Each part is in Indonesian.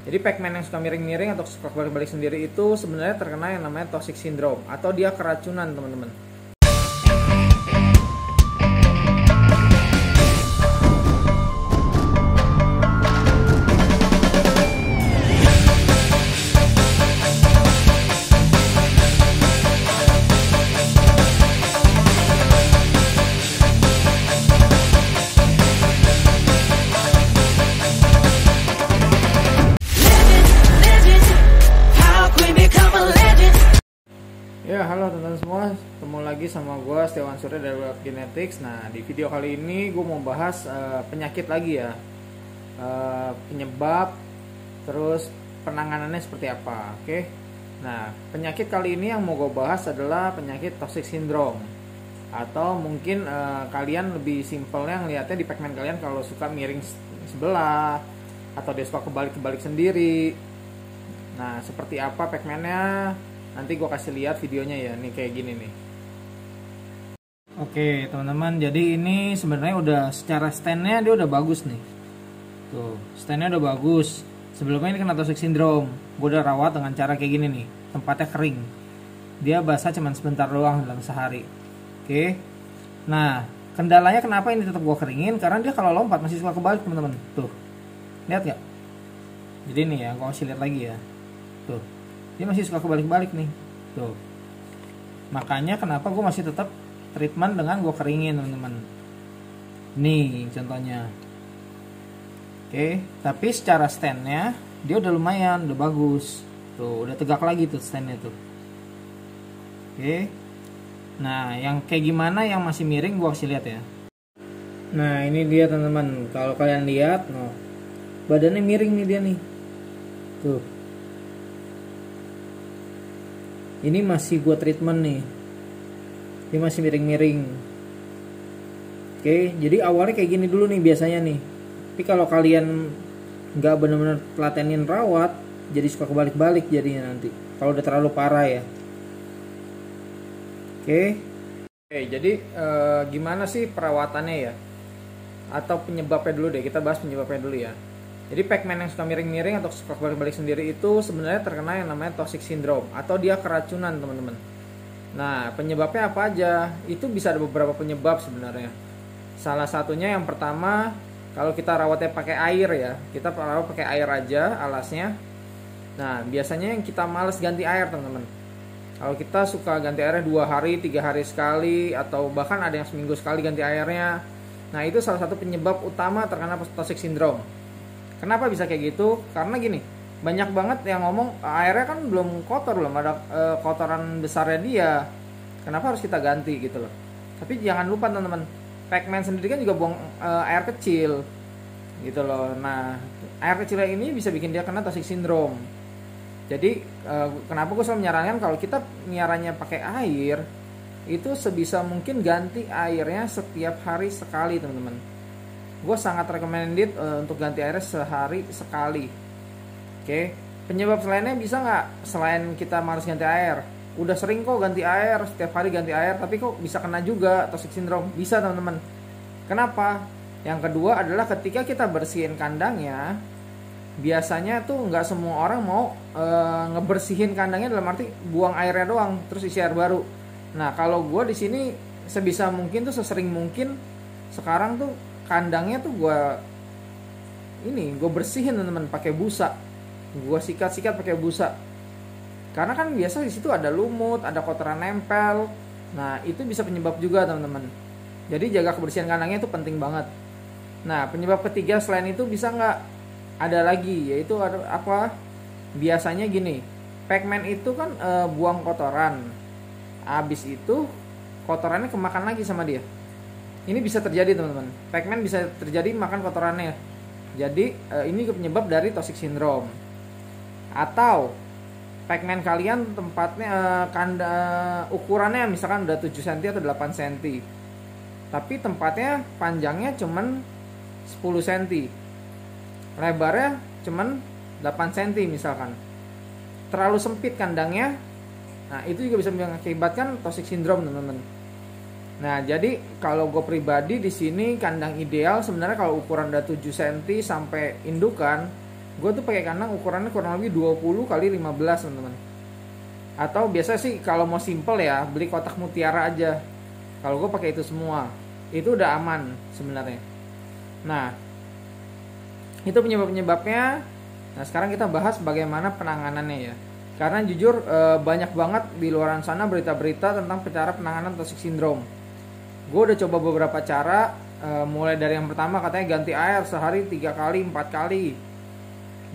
Jadi pacman yang suka miring-miring atau suka balik-balik sendiri itu sebenarnya terkena yang namanya toxic syndrome atau dia keracunan, teman-teman. Ya, halo teman-teman semua, ketemu lagi sama gue Setiawan Surya dari Wealth Genetics. Nah, di video kali ini gue mau bahas penyakit lagi ya, penyebab, terus penanganannya seperti apa. Oke, nah penyakit kali ini yang mau gue bahas adalah penyakit toxic syndrome, atau mungkin kalian lebih simpelnya ngeliatnya di pacman kalian kalau suka miring sebelah atau dia suka kebalik-kebalik sendiri. Nah, seperti apa pacmannya? Nanti gue kasih lihat videonya ya, nih kayak gini nih. Oke teman-teman, jadi ini sebenarnya udah secara standnya dia udah bagus nih. Tuh, standnya udah bagus. Sebelumnya ini kena toxic syndrome. Gue udah rawat dengan cara kayak gini nih, tempatnya kering. Dia basah cuman sebentar doang dalam sehari. Oke. Nah, kendalanya kenapa ini tetap gue keringin? Karena dia kalau lompat masih suka kebalik teman-teman. Tuh, lihat gak? Jadi nih ya, gue kasih lihat lagi ya. Tuh, dia masih suka kebalik-balik nih. Tuh. Makanya kenapa gue masih tetap treatment dengan gue keringin, teman-teman. Nih contohnya. Oke, tapi secara standnya dia udah lumayan, udah bagus. Tuh, udah tegak lagi tuh standnya tuh. Oke. Nah, yang kayak gimana yang masih miring gue kasih lihat ya. Nah, ini dia teman-teman. Kalau kalian lihat, noh, badannya miring nih dia nih. Tuh. Ini masih gue treatment nih. Dia masih miring-miring. Oke, jadi awalnya kayak gini dulu nih biasanya nih. Tapi kalau kalian nggak benar-benar telatenin rawat, jadi suka kebalik-balik jadinya nanti. Kalau udah terlalu parah ya. Oke, jadi gimana sih perawatannya ya? Atau penyebabnya dulu deh, kita bahas penyebabnya dulu ya. Jadi pacman yang suka miring-miring atau suka balik-balik sendiri itu sebenarnya terkena yang namanya toxic syndrome atau dia keracunan, teman-teman. Nah, penyebabnya apa aja? Itu bisa ada beberapa penyebab sebenarnya. Salah satunya yang pertama, kalau kita rawatnya pakai air ya, kita rawat pakai air aja alasnya. Nah, biasanya yang kita males ganti air, teman-teman. Kalau kita suka ganti airnya 2 hari, 3 hari sekali, atau bahkan ada yang seminggu sekali ganti airnya. Nah, itu salah satu penyebab utama terkena toxic syndrome. Kenapa bisa kayak gitu? Karena gini, banyak banget yang ngomong airnya kan belum kotor, belum ada kotoran besarnya dia. Kenapa harus kita ganti gitu loh? Tapi jangan lupa teman-teman, pacman sendiri kan juga buang air kecil gitu loh. Nah, air kecilnya ini bisa bikin dia kena toxic syndrome. Jadi kenapa gue selalu menyarankan kalau kita miaranya pakai air, itu sebisa mungkin ganti airnya setiap hari sekali, teman-teman. Gue sangat recommended untuk ganti airnya sehari sekali. Oke, penyebab selainnya bisa nggak? Selain kita malas ganti air, udah sering kok ganti air, setiap hari ganti air, tapi kok bisa kena juga toxic syndrome? Bisa, teman-teman. Kenapa? Yang kedua adalah ketika kita bersihin kandangnya, biasanya tuh nggak semua orang mau ngebersihin kandangnya dalam arti buang airnya doang, terus isi air baru. Nah, kalau gue di sini sebisa mungkin tuh sesering mungkin sekarang tuh kandangnya tuh gue bersihin, teman-teman, pakai busa. Gue sikat-sikat pakai busa. Karena kan biasa di situ ada lumut, ada kotoran nempel. Nah, itu bisa penyebab juga, teman-teman. Jadi jaga kebersihan kandangnya itu penting banget. Nah, penyebab ketiga selain itu bisa nggak? Ada lagi, yaitu ada apa? Biasanya gini, pacman itu kan buang kotoran. Abis itu kotorannya kemakan lagi sama dia. Ini bisa terjadi, teman-teman. Pacman bisa terjadi makan kotorannya. Jadi ini penyebab dari toxic syndrome. Atau pacman kalian tempatnya ukurannya misalkan udah 7 cm atau 8 cm. Tapi tempatnya panjangnya cuman 10 cm. Lebarnya cuman 8 cm misalkan. Terlalu sempit kandangnya. Nah, itu juga bisa mengakibatkan toxic syndrome, teman-teman. Nah, jadi kalau gue pribadi di sini kandang ideal sebenarnya kalau ukuran udah 7 cm sampai indukan Gue tuh pakai kandang ukurannya kurang lebih 20 kali 15 teman-teman. Atau biasa sih kalau mau simple ya beli kotak mutiara aja. Kalau gue pakai itu semua, itu udah aman sebenarnya. Nah, itu penyebabnya. Nah, sekarang kita bahas bagaimana penanganannya ya. Karena jujur banyak banget di luaran sana berita-berita tentang cara penanganan toxic syndrome. Gue udah coba beberapa cara, mulai dari yang pertama katanya ganti air sehari 3 kali 4 kali.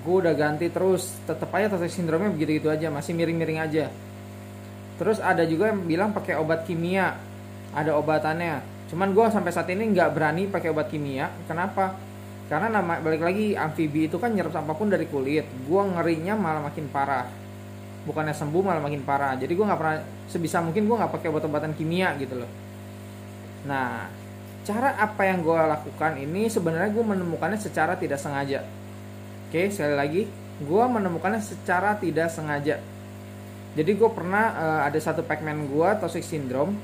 Gue udah ganti terus, tetap aja toxic syndrome-nya begitu-gitu aja, masih miring-miring aja. Terus ada juga yang bilang pakai obat kimia, ada obatannya. Cuman gue sampai saat ini nggak berani pakai obat kimia. Kenapa? Karena balik lagi, amfibi itu kan nyerap apapun dari kulit. Gue ngerinya malah makin parah, bukannya sembuh malah makin parah. Jadi gue nggak pernah, sebisa mungkin gue nggak pakai obat-obatan kimia gitu loh. Nah, cara apa yang gue lakukan ini sebenarnya gue menemukannya secara tidak sengaja. Oke, sekali lagi, gue menemukannya secara tidak sengaja. Jadi gue pernah ada satu pacman gue toxic syndrome.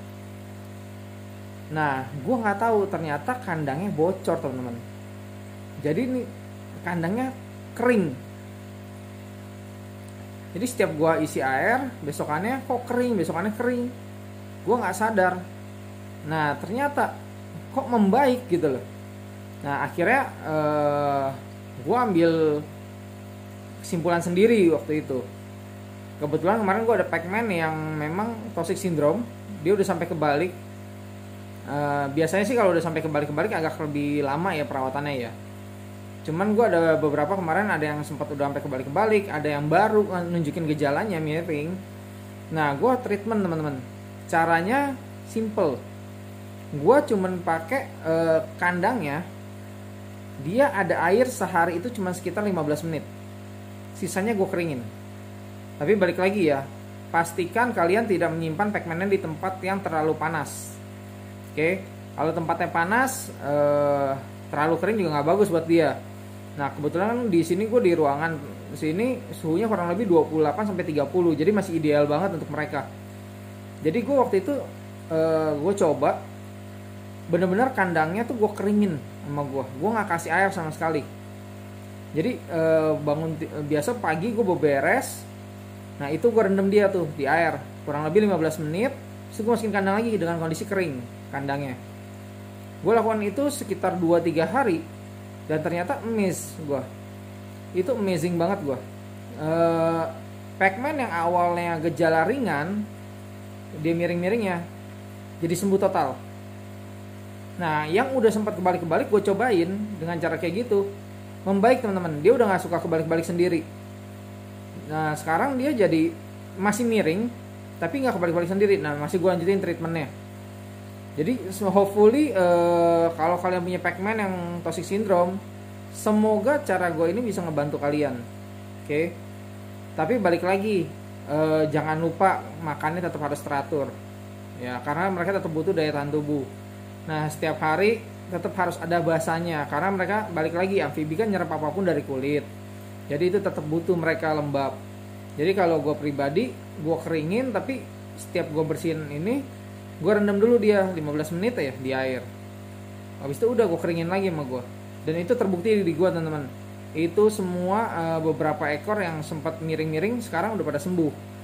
Nah, gue nggak tahu ternyata kandangnya bocor teman-teman. Jadi ini kandangnya kering. Jadi setiap gue isi air, besokannya kok kering, besokannya kering. Gue nggak sadar. Nah, ternyata kok membaik gitu loh. Nah, akhirnya gue ambil kesimpulan sendiri waktu itu. Kebetulan kemarin gue ada pacman yang memang toxic syndrome, dia udah sampai kebalik. Biasanya sih kalau udah sampai kebalik agak lebih lama ya perawatannya ya. Cuman gue ada beberapa kemarin, ada yang sempat udah sampai kebalik, ada yang baru nunjukin gejalanya miring. Nah, gue treatment teman-teman, caranya simple. Gue cuman pakai kandangnya, dia ada air sehari itu cuma sekitar 15 menit. Sisanya gue keringin. Tapi balik lagi ya, pastikan kalian tidak menyimpan pacmannya di tempat yang terlalu panas. Oke, kalau tempatnya panas, terlalu kering juga nggak bagus buat dia. Nah, kebetulan di sini gue di ruangan sini suhunya kurang lebih 28 sampai 30, jadi masih ideal banget untuk mereka. Jadi gue waktu itu gue coba bener-bener kandangnya tuh gue keringin sama gue nggak kasih air sama sekali. Jadi biasa pagi gue beberes, nah itu gue rendam dia tuh di air kurang lebih 15 menit, terus gue masukin kandang lagi dengan kondisi kering kandangnya. Gue lakukan itu sekitar 2-3 hari dan ternyata gue itu amazing banget gue. Pacman yang awalnya gejala ringan, dia miring-miringnya jadi sembuh total. Nah, yang udah sempat kebalik-kebalik gue cobain dengan cara kayak gitu, membaik teman-teman. Dia udah nggak suka kebalik-balik sendiri. Nah, sekarang dia jadi masih miring, tapi nggak kebalik-balik sendiri. Nah, masih gue lanjutin treatmentnya. Jadi hopefully kalau kalian punya pacman yang toxic syndrome, semoga cara gue ini bisa ngebantu kalian. Oke. Tapi balik lagi, jangan lupa makannya tetap harus teratur. Ya, karena mereka tetap butuh daya tahan tubuh. Nah, setiap hari tetap harus ada basahnya, karena mereka balik lagi, amfibi kan nyerap apapun dari kulit. Jadi itu tetap butuh mereka lembab. Jadi kalau gue pribadi, gue keringin, tapi setiap gue bersihin ini, gue rendam dulu dia 15 menit ya di air. Habis itu udah gue keringin lagi sama gue. Dan itu terbukti di gue teman-teman. Itu semua beberapa ekor yang sempat miring-miring sekarang udah pada sembuh.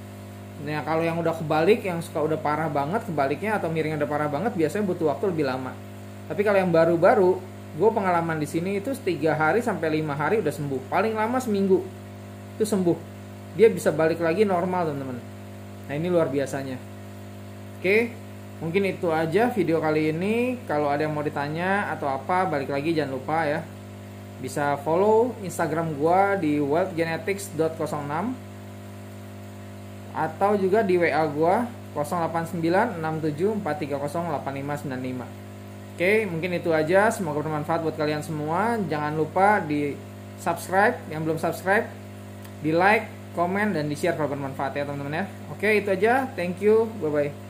Nah, kalau yang udah kebalik, yang suka udah parah banget kebaliknya atau miringnya udah parah banget, biasanya butuh waktu lebih lama. Tapi kalau yang baru-baru, gue pengalaman di sini itu 3 hari sampai 5 hari udah sembuh. Paling lama seminggu itu sembuh. Dia bisa balik lagi normal teman-teman. Nah, ini luar biasanya. Oke, mungkin itu aja video kali ini. Kalau ada yang mau ditanya atau apa, balik lagi jangan lupa ya, bisa follow Instagram gue di wealthgenetics.06 atau juga di WA gua 089674308595. Oke, mungkin itu aja. Semoga bermanfaat buat kalian semua. Jangan lupa di subscribe yang belum subscribe, di like, komen, dan di share kalau bermanfaat ya teman-teman ya. Oke, itu aja. Thank you. Bye bye.